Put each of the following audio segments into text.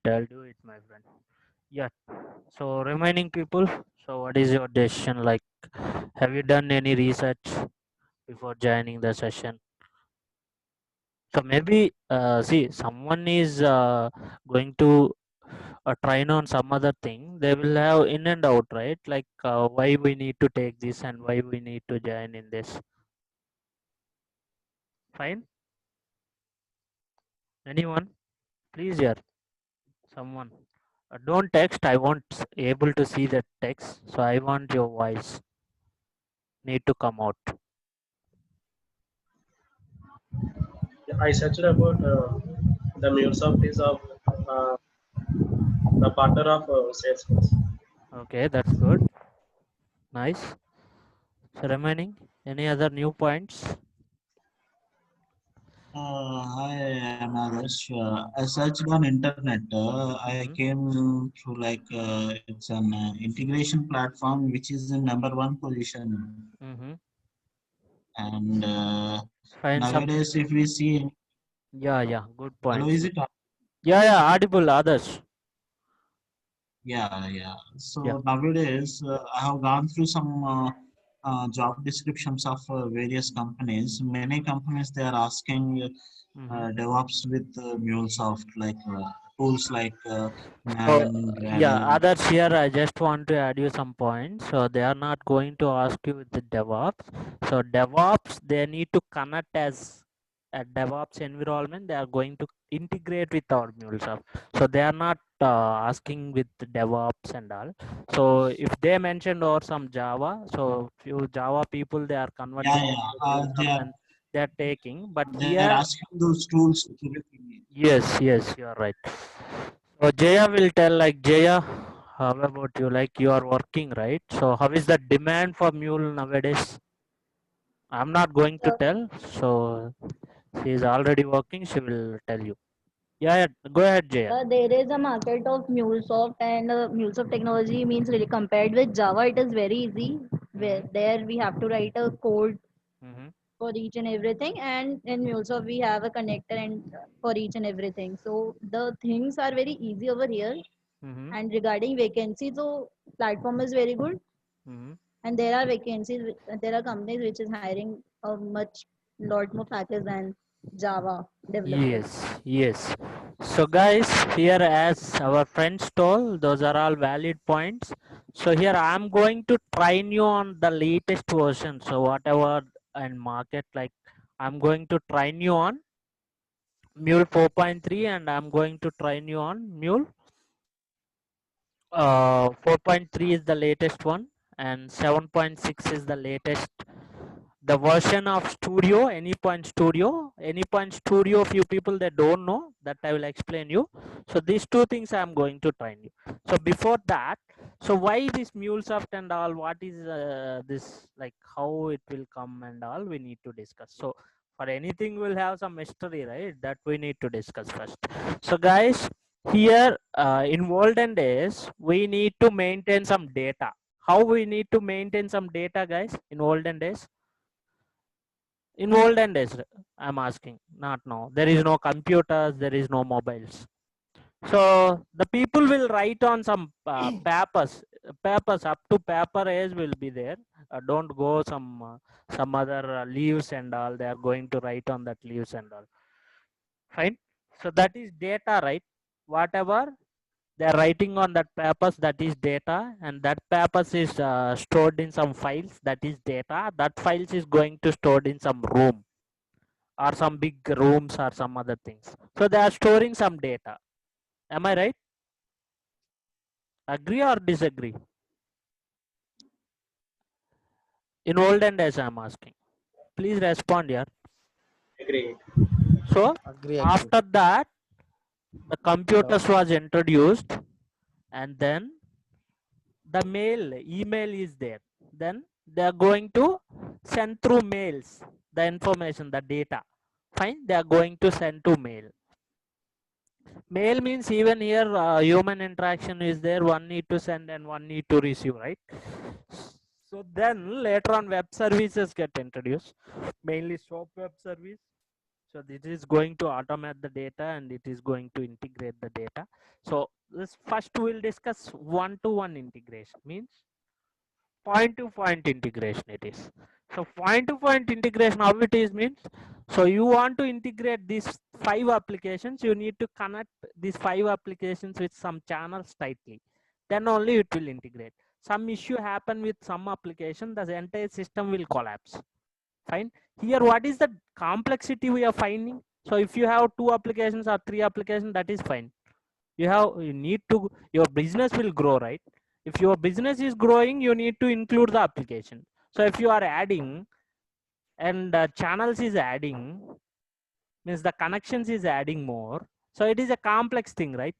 I'll do it, my friend. Yeah. So remaining people. So what is your decision like? Have you done any research before joining the session? So maybe see someone is going to try on some other thing. They will have in and out, right? Like why we need to take this and why we need to join in this. Fine. Anyone? Please, yeah. Someone. Don't text. I won't able to see the text. So I want your voice. Need to come out. I searched about the muelsoft is of uh, the partner of Salesforce. Okay, that's good. Nice. So remaining. Any other new points? Hi, I'm Adarsh. I searched on internet. I Mm-hmm. came through it's an integration platform which is in number one position. Mm-hmm. And Find some. nowadays, if we see, Yeah, yeah. Good hello, points. is it? Yeah, yeah. Audible. Others. Yeah, yeah. Yeah. So nowadays, I have gone through some job descriptions of various companies. Many companies they are asking Mm-hmm. DevOps with MuleSoft, tools like So Maven, yeah, Gradle. others here. I just want to add you some points. So they are not going to ask you with the DevOps. So DevOps, they need to connect as a DevOps environment. They are going to integrate with our MuleSoft. So they are not asking with the DevOps and all. So if they mentioned or some Java, so few Java people they are Yeah, converting yeah. into MuleSoft and they are taking. But They are here, asking those tools to be. yes, yes, you are right. So Jaya will tell like Jaya, how about you? Like you are working, right? So how is the demand for mule nowadays? I'm not going to So, tell. So she is already working. She will tell you. Yeah, yeah. Go ahead, Jaya. there is a market of MuleSoft, and MuleSoft technology means really compared with Java, it is very easy. Where Mm-hmm. there we have to write a code Mm-hmm. for each and everything, and in MuleSoft we have a connector and for each and everything. So the things are very easy over here. Mm-hmm. And regarding vacancies, so platform is very good, Mm-hmm. and there are vacancies. There are companies which is hiring a much lot more package than Java developers. Yes, yes. So guys, here as our friends told, those are all valid points. So here I'm going to train you on the latest version. So whatever and market like I'm going to train you on Mule 4.3 and I'm going to train you on Mule 4.3 is the latest one and 7.6 is the latest the version of studio any point studio few people that don't know that I will explain you. So these two things I'm going to train you. So before that, so why this mulesoft and all, what is this like, how it will come and all we need to discuss. So for anything we'll have some mystery, right? That we need to discuss first. So guys, here in olden days we need to maintain some data. How we need to maintain some data, guys, in olden days? In olden days, I'm asking, not now. There is no computers, there is no mobiles. So the people will write on some papers up to paper age will be there. Don't go some other leaves and all, they are going to write on that leaves and all. Fine. So that is data, right? Whatever they are writing on that papers, that is data, and that papers is stored in some files, that is data. That files is going to stored in some room or some big rooms or some other things. So they are storing some data. Am I right? Agree or disagree? In olden days, I'm asking. Please respond here. Agreed. So Agree, agree. after that, the Hello. computers was introduced, and then the email is there. Then they are going to send through mails the information, the data. Fine, they are going to send to mail. Mail means even here human interaction is there. One need to send and one need to receive, right? So then later on web services get introduced, mainly SOAP web service. So this is going to automate the data and it is going to integrate the data. So this first we'll discuss one-to-one integration, means point-to-point integration it is. So point-to-point integration, how it is means, so you want to integrate these 5 applications, you need to connect these 5 applications with some channels tightly. Then only it will integrate. Some issue happen with some application, the entire system will collapse. Fine. Here, what is the complexity we are finding? So if you have 2 applications or 3 applications, that is fine. You need to, your business will grow, right? If your business is growing, you need to include the application. So if you are adding and channels is adding, means the connections is adding more. So it is a complex thing, right?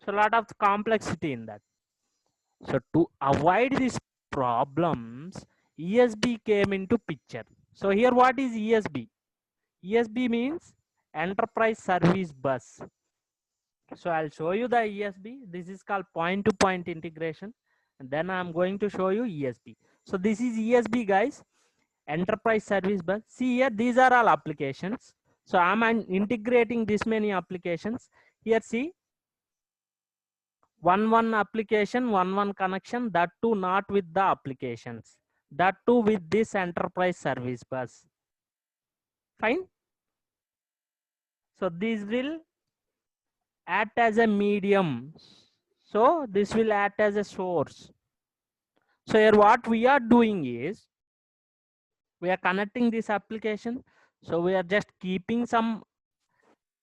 So a lot of complexity in that. So to avoid these problems, ESB came into picture. So here what is ESB? ESB means Enterprise Service Bus. So I'll show you the ESB. This is called point-to-point integration. And then I'm going to show you ESB. So this is ESB, guys. Enterprise Service Bus. See here, these are all applications. So I'm integrating this many applications. Here, see, one application, one connection, that too not with the applications. That too with this Enterprise Service Bus. Fine. So this will act as a medium. So this will act as a source. So here what we are doing is, we are connecting this application. So we are just keeping some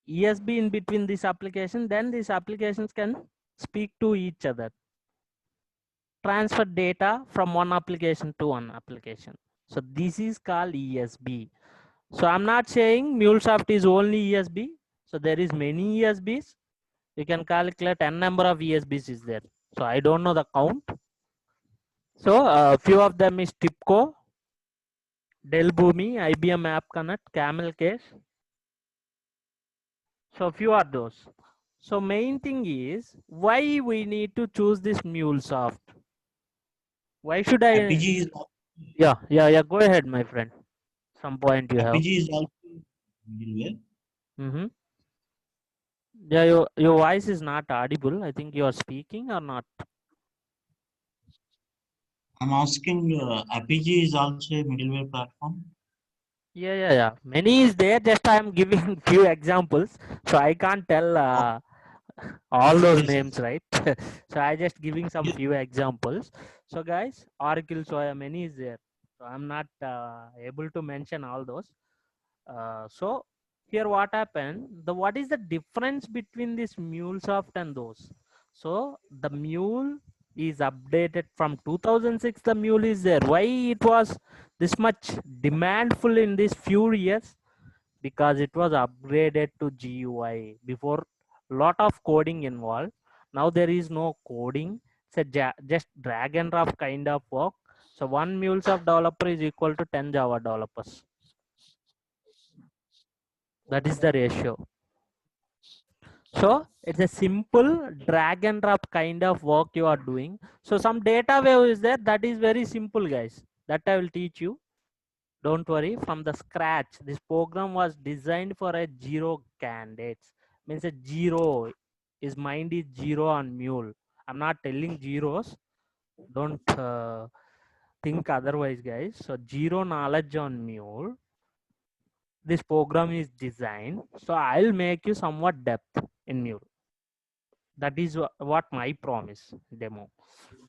ESB in between this application. Then these applications can speak to each other. Transfer data from one application to one application. So this is called ESB. So I'm not saying MuleSoft is only ESB. So there is many ESBs. You can calculate n number of ESBs is there. So I don't know the count. So a few of them is TIPCO, Dell Boomi, IBM App Connect, Camel Case. So few are those. So main thing is why we need to choose this MuleSoft. Why should I? RPG is Yeah. Go ahead, my friend. Some point you have. RPG is also middleware. Mm-hmm. Yeah, your voice is not audible. I think you are speaking or not. I'm asking, RPG is also a middleware platform. Yeah. Many is there. Just I am giving few examples, so I can't tell all those Yes, names, yes. right? So I just giving some Yes. few examples. So guys, Oracle, Soya, many is there. So I'm not able to mention all those. So here what happened, what is the difference between this MuleSoft and those? So the Mule is updated from 2006. The Mule is there. Why it was this much demandful in these few years? Because it was upgraded to GUI. Before, lot of coding involved. Now there is no coding. It's a just drag and drop kind of work. So one MuleSoft developer is equal to 10 Java developers. That is the ratio. So it's a simple drag and drop kind of work you are doing. So some data wave is there. That is very simple, guys. That I will teach you. Don't worry. From the scratch, this program was designed for a zero candidates. Means a zero. His mind is zero on Mule. I'm not telling zeros. Don't think otherwise, guys. So zero knowledge on Mule. This program is designed. So I'll make you somewhat depth in Mule. That is what my promise demo.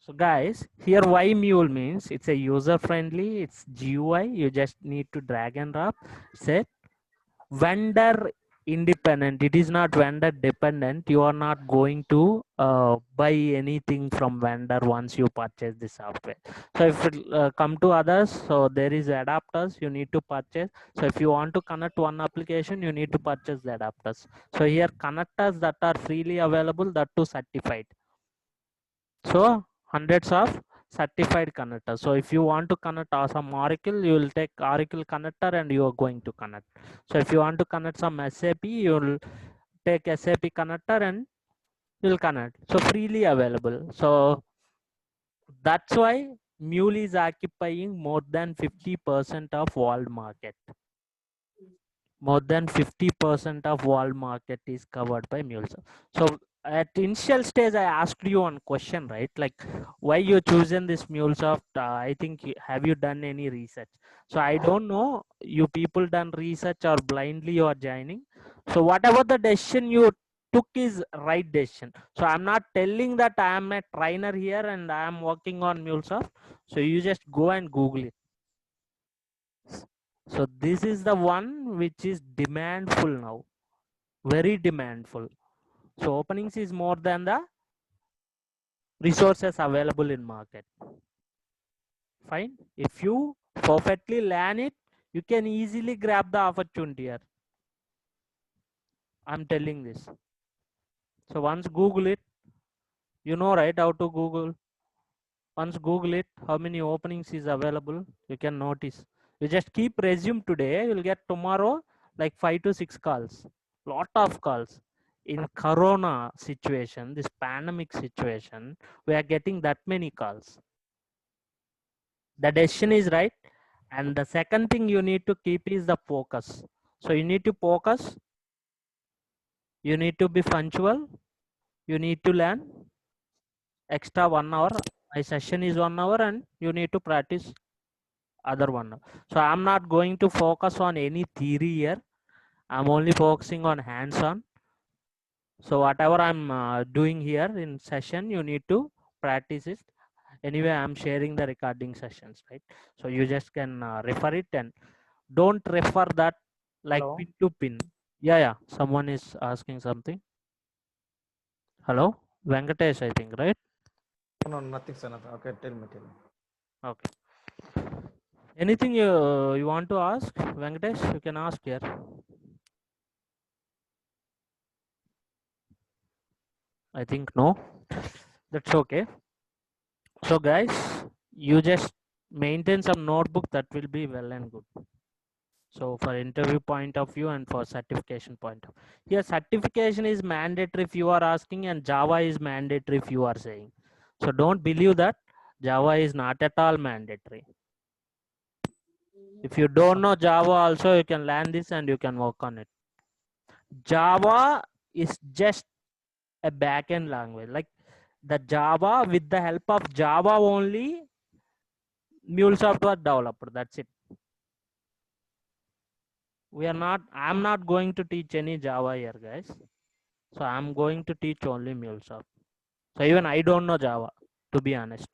So guys, here why Mule means it's a user friendly, it's GUI, you just need to drag and drop. It's a vendor independent, it is not vendor dependent. You are not going to buy anything from vendor once you purchase the software. So if it come to others, so there is adapters you need to purchase. So if you want to connect one application, you need to purchase the adapters. So here connectors that are freely available, that too certified. So hundreds of certified connectors. So if you want to connect some Oracle, you will take Oracle connector and you are going to connect. So if you want to connect some SAP, you will take SAP connector and you will connect. So freely available. So that's why Mule is occupying more than 50% of world market. more than 50% of world market is covered by mules. So at initial stage I asked you one question, right? Like why you chosen this mulesoft? I think have you done any research? So I don't know you people done research or blindly you are joining. So whatever the decision you took is right decision. So I'm not telling that I am a trainer here and I am working on mulesoft. So you just go and google it. So this is the one which is demandful now, very demandful. So openings is more than the resources available in market. Fine. If you perfectly learn it, you can easily grab the opportunity here. I'm telling this. So once Google it, you know right how to Google. Once Google it, how many openings is available, you can notice. You just keep resume today, you'll get tomorrow like 5 to 6 calls. Lot of calls. In corona situation, this pandemic situation, we are getting that many calls. The decision is right. And the second thing you need to keep is the focus. So you need to focus, you need to be punctual, you need to learn extra 1 hour. My session is 1 hour and you need to practice other one. So I'm not going to focus on any theory here. I'm only focusing on hands-on. So whatever I'm doing here in session, you need to practice it. Anyway, I'm sharing the recording sessions, right? So you just can refer it and don't refer that like Hello. pin to pin. Yeah. Someone is asking something. Hello, Venkatesh, I think, right? No, nothing, sir. Nothing. Okay, tell me. Okay. Anything you want to ask, Venkatesh? You can ask here. I think no. That's okay. So guys, you just maintain some notebook, that will be well and good. So for interview point of view and for certification point of view. Here certification is mandatory if you are asking and Java is mandatory if you are saying. So don't believe that Java is not at all mandatory. If you don't know Java also, you can learn this and you can work on it. Java is just a backend language. Like the Java, with the help of Java only, MuleSoft was developed. That's it. I'm not going to teach any Java here, guys. So I'm going to teach only MuleSoft. So even I don't know Java, to be honest.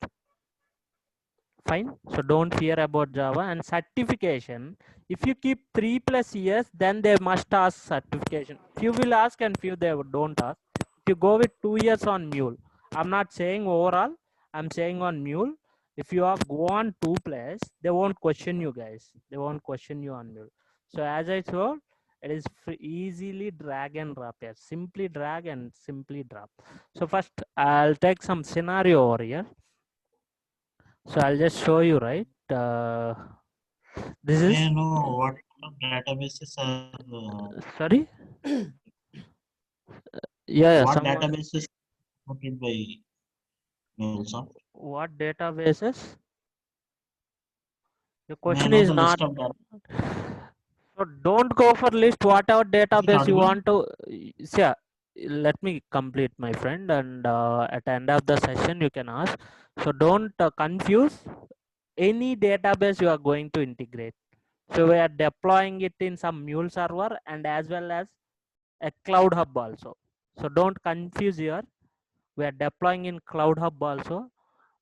Fine. So don't fear about Java. And certification, if you keep 3+ years, then they must ask certification. Few will ask and few they don't ask. If you go with 2 years on Mule, I'm not saying overall, I'm saying on Mule. If you are go on 2+, they won't question you guys. They won't question you on Mule. So as I told, it is easily drag and drop here. Simply drag and simply drop. So first I'll take some scenario over here. So I'll just show you, right? This is. May I know what databases are Sorry. Yeah. what Someone. databases supported by MuleSoft? What databases? The May I question know is the not. list of data? So don't go for list whatever Is it database you audible? want to. Yeah. Let me complete, my friend, and at the end of the session you can ask. So don't confuse any database you are going to integrate. So we are deploying it in some Mule server and as well as a cloud hub also. So don't confuse here. We are deploying in cloud hub also.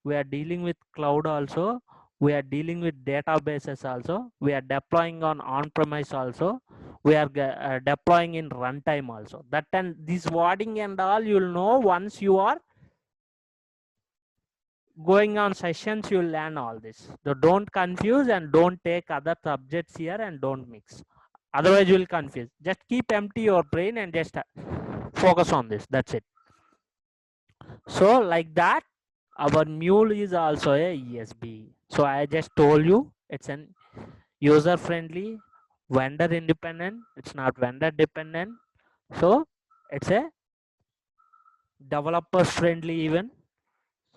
We are dealing with cloud also. We are dealing with databases also. We are deploying on premise also. We are deploying in runtime also. That and this wording and all you'll know once you are going on sessions. You'll learn all this. So don't confuse and don't take other subjects here and don't mix. Otherwise you will confuse. Just keep empty your brain and just focus on this. That's it. So like that, our Mule is also a ESB. So I just told you it's an user friendly, vendor independent. It's not vendor dependent. So it's a developer friendly even.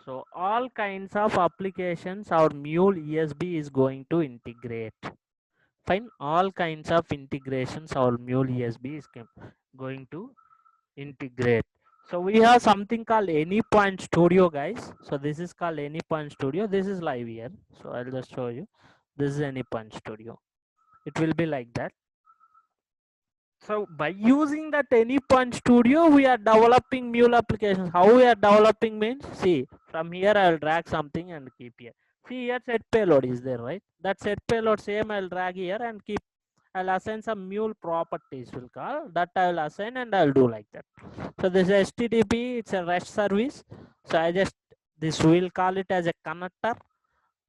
So all kinds of applications our Mule ESB is going to integrate. Fine, all kinds of integrations our mule ESB is going to integrate. So we have something called Anypoint Studio, guys. So this is called Anypoint Studio. This is live here. So I'll just show you. This is Anypoint Studio. It will be like that. So by using that Anypoint Studio, we are developing mule applications. How we are developing means, see, from here I will drag something and keep here. See here set payload is there, right? That set payload same I will drag here and keep. I'll assign some mule properties will call that I will assign and I'll do like that. So this is HTTP, it's a REST service. So I just, this will call it as a connector.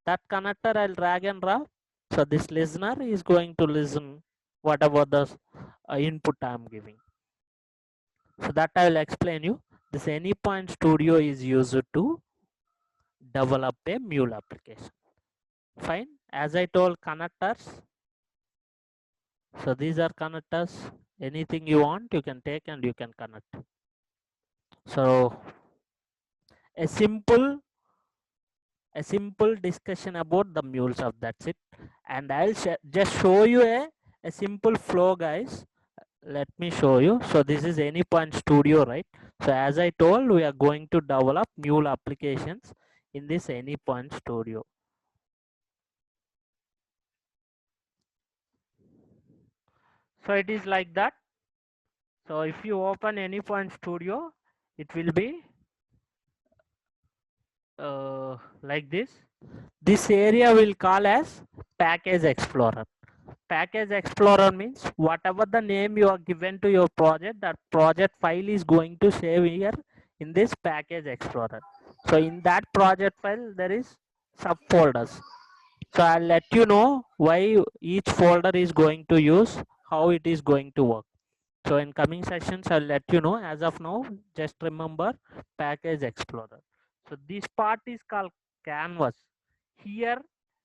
That connector I'll drag and drop. So this listener is going to listen whatever the input I'm giving. So that I will explain you. This Anypoint Studio is used to develop a mule application. Fine. As I told, connectors. So these are connectors. Anything you want, you can take and you can connect. So a simple discussion about the MuleSoft, that's it. And I'll just show you a simple flow, guys. Let me show you. So this is Anypoint Studio, right? So as I told, we are going to develop mule applications in this Anypoint Studio. So it is like that. So if you open Anypoint Studio, it will be like this. This area will call as Package Explorer. Package Explorer means whatever the name you are given to your project, that project file is going to save here in this Package Explorer. So in that project file, there is subfolders. So I'll let you know why each folder is going to use, how it is going to work. So in coming sessions, I'll let you know. As of now, just remember Package Explorer. So this part is called Canvas. Here,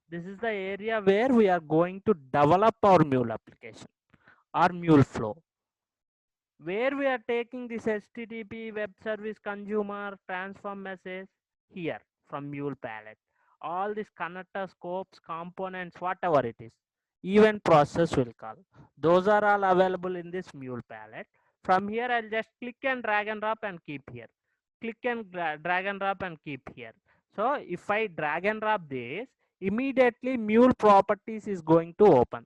this is the area where we are going to develop our mule application or mule flow. Where we are taking this HTTP web service consumer transform message here from mule palette. All these connector scopes, components, whatever it is, event process will call. Those are all available in this mule palette. From here, I'll just click and drag and drop and keep here. Click and drag and drop and keep here. So if I drag and drop this, immediately mule properties is going to open.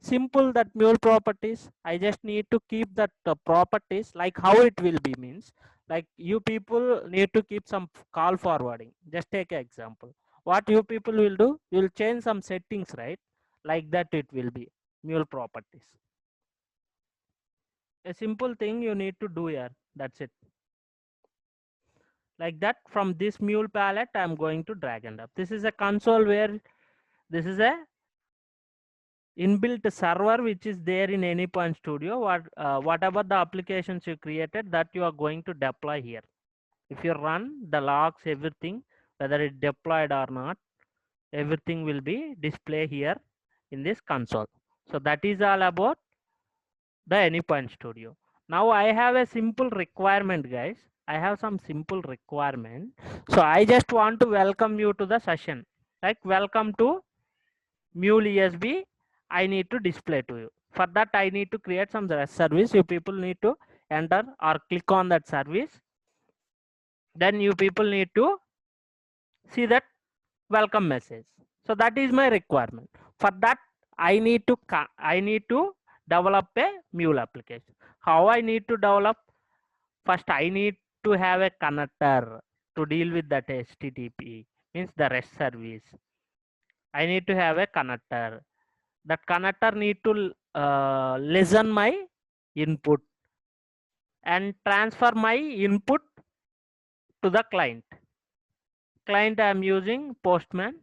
Simple that mule properties. I just need to keep that properties, like how it will be means, like you people need to keep some call forwarding. Just take an example. What you people will do, you'll change some settings, right? Like that it will be mule properties. A simple thing you need to do here. That's it. Like that, from this mule palette, I'm going to drag and drop. This is a console where this is a inbuilt server which is there in Anypoint Studio. Whatever the applications you created, that you are going to deploy here. If you run the logs, everything, whether it deployed or not, everything will be displayed here in this console. So that is all about the Anypoint Studio. Now I have a simple requirement, guys. I have some simple requirement. So I just want to welcome you to the session. Like, welcome to Mule ESB. I need to display to you. For that, I need to create some REST service. You people need to enter or click on that service. Then you people need to see that welcome message. So that is my requirement. For that, I need to develop a mule application. How I need to develop? First, I need to have a connector to deal with that HTTP, means the REST service. I need to have a connector. That connector need to listen my input and transfer my input to the client. Client I am using Postman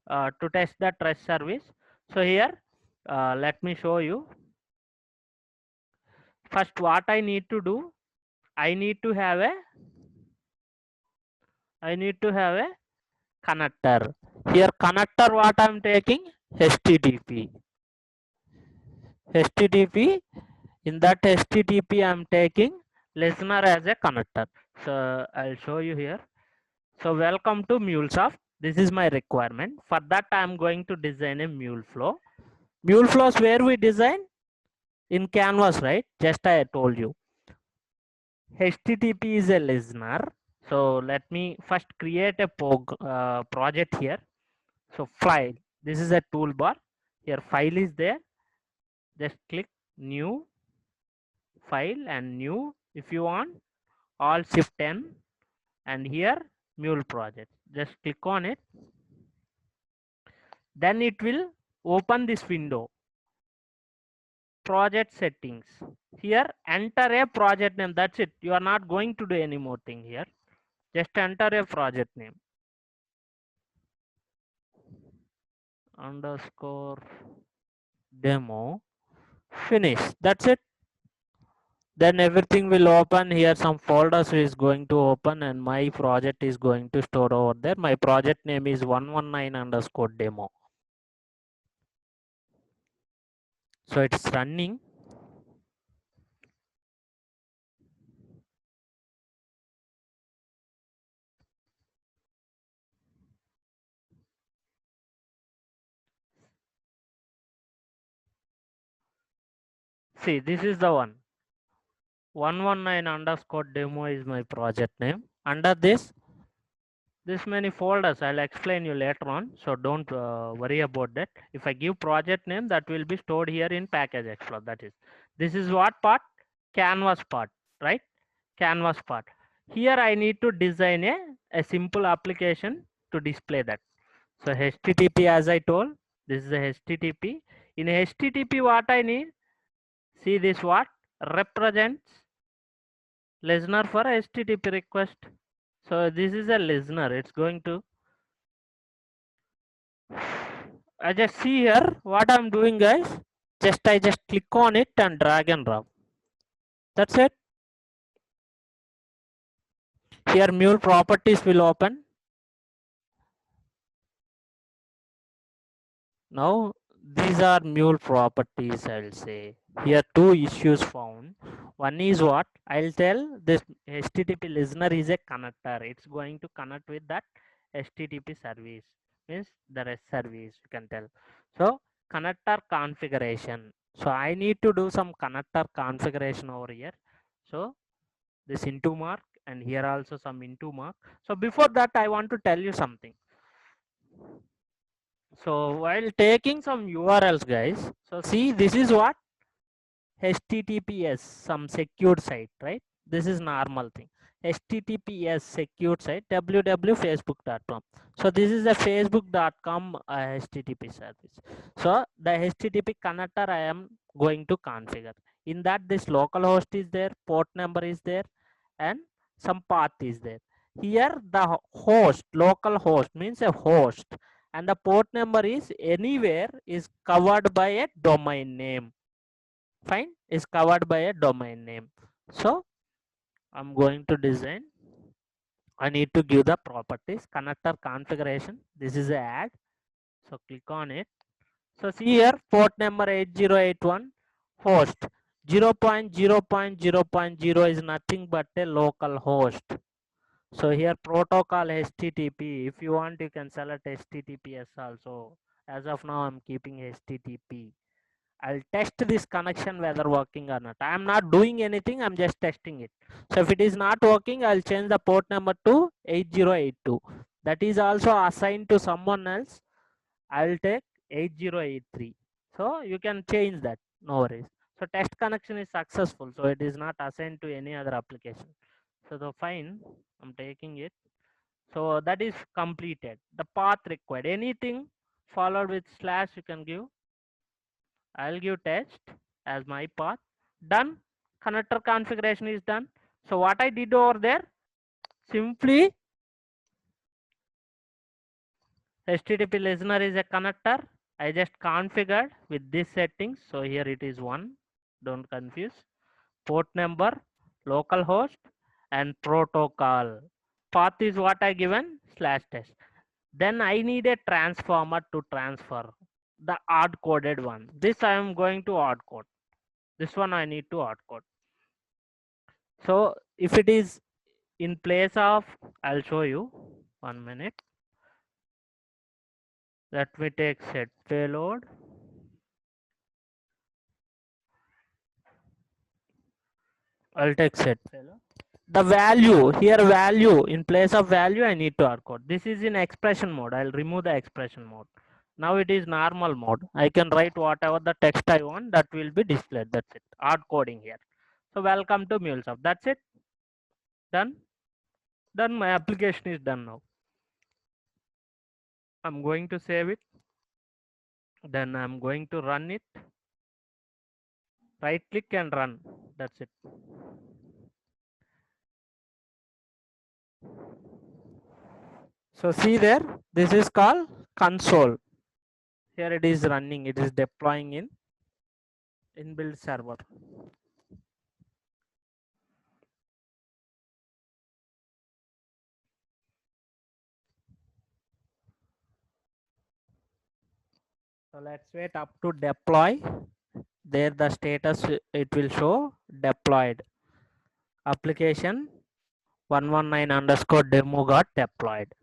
to test that REST service. So here, let me show you. First, what I need to do, I need to have a connector. Here connector, what I am taking, HTTP. In that HTTP I am taking listener as a connector. So I'll show you here. So welcome to MuleSoft. This is my requirement. For that I am going to design a mule flow. MuleFlows where we design in Canvas, right? Just I told you. HTTP is a listener. So let me first create a project here. So file, this is a toolbar. Here file is there. Just click new file and new. If you want, Alt Shift N, and here Mule project. Just click on it. Then it will open this window. Project settings. Here enter a project name. That's it. You are not going to do any more thing here. Just enter a project name. Underscore demo. Finish. That's it. Then everything will open here. Some folders is going to open and my project is going to store over there. My project name is 119 underscore demo. So it's running. See, this is the one. 119 underscore demo is my project name. Under this many folders, I'll explain you later on. So don't worry about that. If I give project name, that will be stored here in package explorer. That is, this is what part? Canvas part, right? Canvas part. Here I need to design a simple application to display that. So HTTP, as I told, this is a HTTP. In HTTP, what I need? See this what? Represents listener for HTTP request. So this is a listener. It's going to. I just see here what I'm doing, guys. I just click on it and drag and drop. That's it. Here mule properties will open. Now these are mule properties, I'll say. Here two issues found. One is what? I'll tell this HTTP listener is a connector. It's going to connect with that HTTP service. Means the REST service, you can tell. So connector configuration. So I need to do some connector configuration over here. So this into mark and here also some into mark. So before that, I want to tell you something. So while taking some URLs, guys, so see this is what? HTTPS, some secured site, right? This is normal thing. HTTPS secured site, www.facebook.com. So this is a facebook.com HTTP service. So the HTTP connector I am going to configure. In that, this localhost is there, port number is there, and some path is there. Here the host, local host means a host, and the port number is anywhere is covered by a domain name. Fine, is covered by a domain name. So I'm going to design. I need to give the properties connector configuration. This is a add. So click on it. So see here port number 8081 host 0.0.0.0 is nothing but a local host. So here protocol HTTP. If you want, you can select HTTPS also. As of now, I'm keeping HTTP. I'll test this connection whether working or not. I'm not doing anything. I'm just testing it. So if it is not working, I'll change the port number to 8082. That is also assigned to someone else. I'll take 8083. So you can change that. No worries. So test connection is successful. So it is not assigned to any other application. So the fine, I'm taking it. So that is completed. The path required. Anything followed with slash you can give. I'll give test as my path. Done. Connector configuration is done. So what I did over there, simply HTTP listener is a connector. I just configured with this settings. So here it is 1. Don't confuse. Port number, localhost, and protocol. Path is what I given slash test. Then I need a transformer to transfer the hard coded one. This I am going to hard code. This one I need to hard code. So if it is in place of, I'll show you 1 minute. Let me take set payload. I'll take set. The value here, value in place of value, I need to hard code. This is in expression mode. I'll remove the expression mode. Now it is normal mode. I can write whatever the text I want, that will be displayed. That's it. Hard coding here. So welcome to MuleSoft. That's it. Done. Done. My application is done now. I'm going to save it. Then I'm going to run it. Right click and run. That's it. So see there, this is called console. Here it is running. It is deploying in inbuilt server. So let's wait up to deploy. There the status it will show deployed. Application 119 underscore demo got deployed.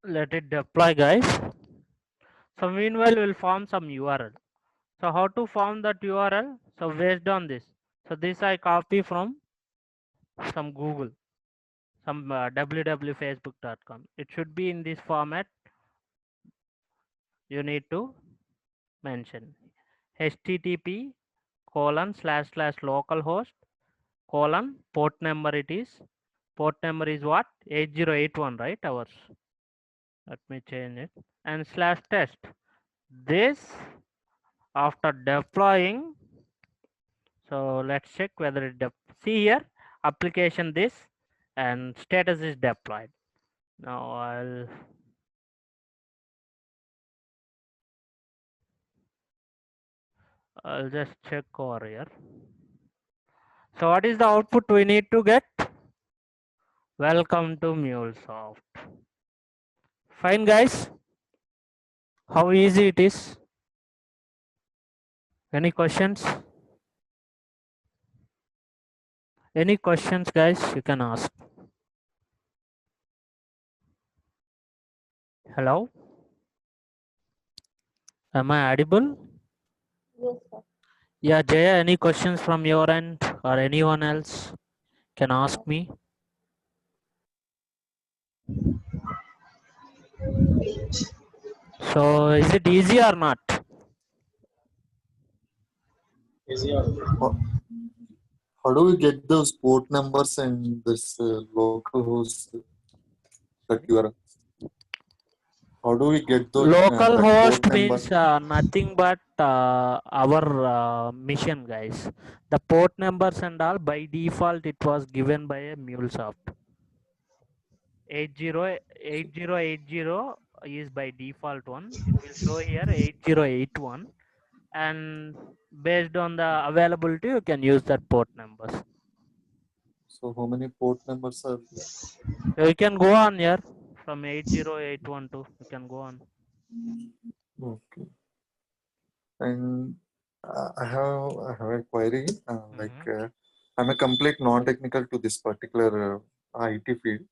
Let it deploy, guys. So meanwhile we'll form some URL. So how to form that URL? So based on this. So this I copy from some Google, some www.facebook.com. It should be in this format. You need to mention http ://localhost : port number it is. Port number is what? 8081, right? Ours. Let me change it. And /test. This after deploying. So let's check whether it see here application this and status is deployed. Now I'll just check over here. So what is the output we need to get? Welcome to MuleSoft. Fine, guys. How easy it is? Any questions? Any questions, guys? You can ask. Hello? Am I audible? Yes, sir. Yeah, Jaya, any questions from your end or anyone else can ask me? So is it easy or not? Easy or How do we get those port numbers and this local host that you are? How do we get those Local that host port number? means nothing but our mission, guys. The port numbers and all by default it was given by a MuleSoft. 8080 is by default one. It will show here 8081, and based on the availability you can use that port numbers. So how many port numbers are there? You can go on here from 80812. You can go on. Okay. And I have a query. I'm a complete non-technical to this particular IT field.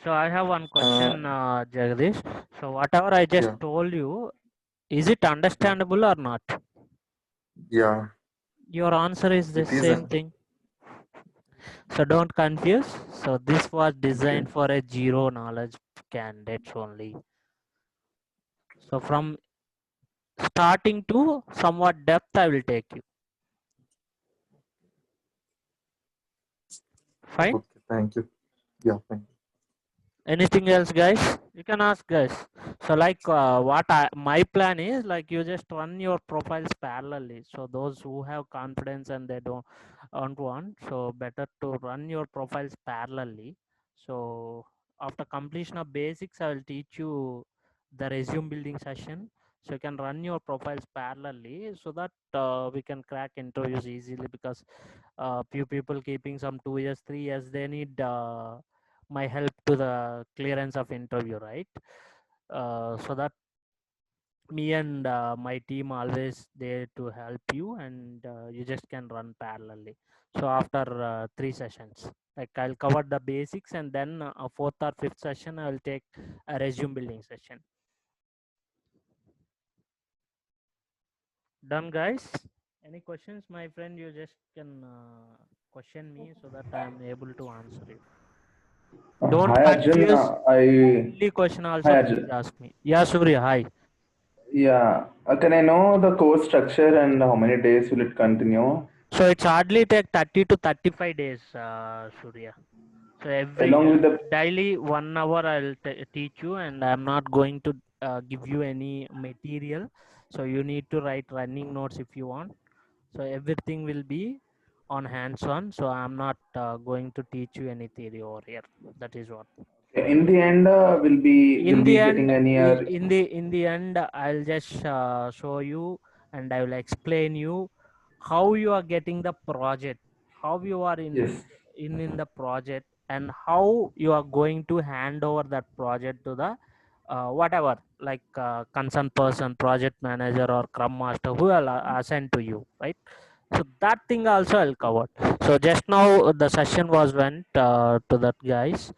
So I have one question, Jagdish. So whatever I just Yeah. told you, is it understandable or not? Yeah. Your answer is the It is. same thing. So don't confuse. So this was designed Okay. for a zero knowledge candidates only. So from starting to somewhat depth, I will take you. Fine. Okay. Thank you. Yeah. Thank you. Anything else, guys? You can ask, guys. So like my plan is, like, you just run your profiles parallelly. So those who have confidence and they don't want, so better to run your profiles parallelly. So after completion of basics, I will teach you the resume building session. So you can run your profiles parallelly so that we can crack interviews easily, because few people keeping some 2 years, 3 years, they need my help to the clearance of interview, right? So that me and my team always there to help you, and you just can run parallelly. So after 3 sessions, like, I'll cover the basics, and then a fourth or fifth session I will take a resume building session. Done, guys? Any questions, my friend? You just can question me so that I am able to answer you. Don't Hi Arjun, confuse. I Silly question hi also, please Arjun. ask me. Yeah, Surya, hi. Yeah, can I know the course structure and how many days will it continue? So it's hardly take 30 to 35 days, Surya. So every Along with the daily 1 hour I'll teach you, and I'm not going to give you any material. So you need to write running notes if you want. So everything will be on hands-on. So I'm not going to teach you any theory over here. That is what. in the end will In the be end, getting any in the end, I'll just show you, and I will explain you how you are getting the project, how you are yes. in the project, and how you are going to hand over that project to the whatever, like concerned person, project manager, or scrum master, who will assign to you, right? So that thing also I'll cover. So just now the session was went to that, guys.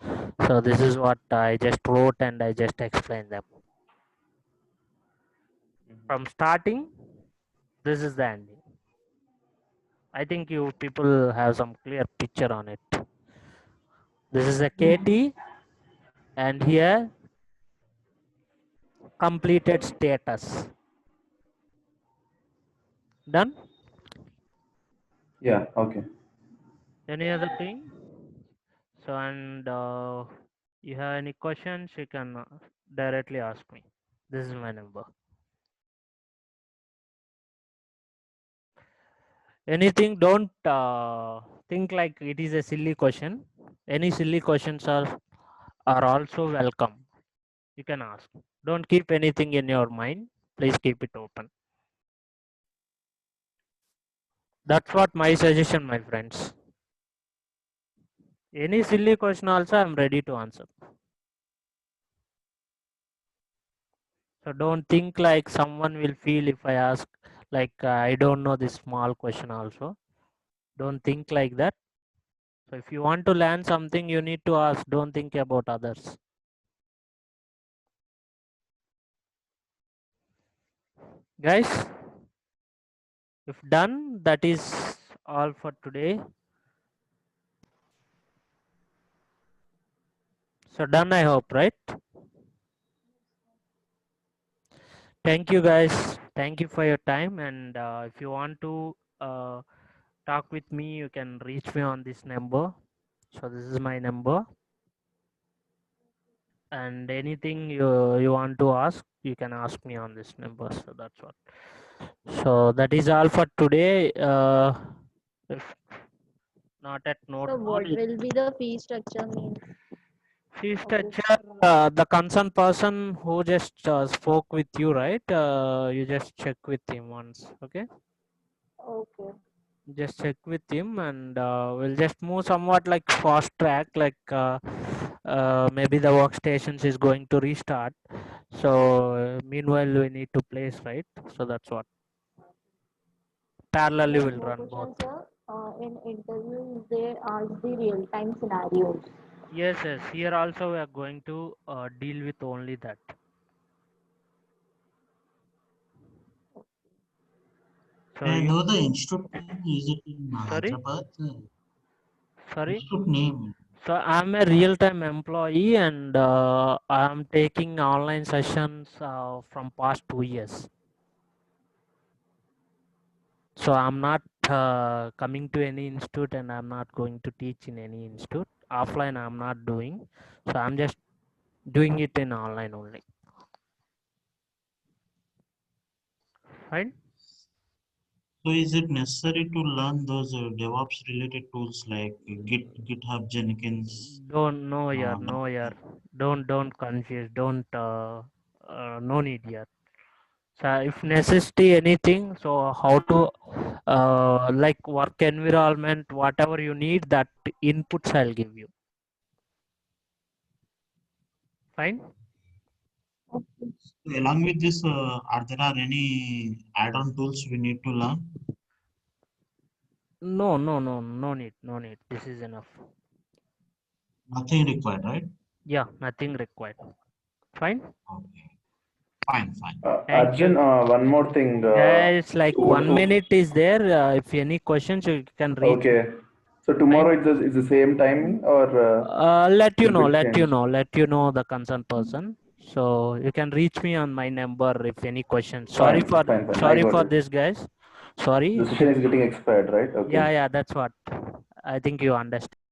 So this is what I just wrote, and I just explained them from starting. This is the ending. I think you people have some clear picture on it. This is a KT, and here completed status. Done. Yeah, okay. Any other thing? So, and you have any questions, you can directly ask me. This is my number. Anything, don't think like it is a silly question. Any silly questions are also welcome. You can ask. Don't keep anything in your mind. Please keep it open. That's what my suggestion, my friends. Any silly question also, I'm ready to answer. So don't think like someone will feel if I ask, like, I don't know this small question also. Don't think like that. So if you want to learn something, you need to ask. Don't think about others. Guys, if done, that is all for today. So done, I hope, right? Thank you, guys. Thank you for your time. And if you want to talk with me, you can reach me on this number. So this is my number. And anything you want to ask, you can ask me on this number. So that's what. So that is all for today. If not at note So down, what will be the fee structure mean fee of this? structure, the concerned person who just spoke with you, right? You just check with him once, okay? Okay. Just check with him, and we'll just move somewhat like fast track, like maybe the workstations is going to restart. So meanwhile we need to place, right? So that's what parallelly One will more run both. question, sir. In interviews, they ask the real-time scenarios. Yes, here also we are going to deal with only that. So May I you, know the institute name? Is it in sorry, Hyderabad? sorry. Institute name. So I'm a real-time employee, and I'm taking online sessions from past 2 years. So I'm not coming to any institute, and I'm not going to teach in any institute. Offline I'm not doing. So I'm just doing it in online only. Fine. So is it necessary to learn those DevOps related tools like GitHub, Jenkins? No, yeah. Don't confuse. Don't. No need here. So if necessity anything, so how to like work environment, whatever you need, that inputs I'll give you. Fine. Along with this, are there any add-on tools we need to learn? No need. No need. This is enough. Nothing required, right? Yeah, nothing required. Fine. Okay. Fine. Thank you. Arjun, one more thing. Guys, like So 1 minute is there. If any questions, you can reach me. okay. So tomorrow it's the same timing or Let you will it change? let you know the concerned person. So you can reach me on my number if any questions. Fine. I Sorry got for it. this, guys. Sorry. The session is getting expired, right? Okay. Yeah, that's what I think you understand.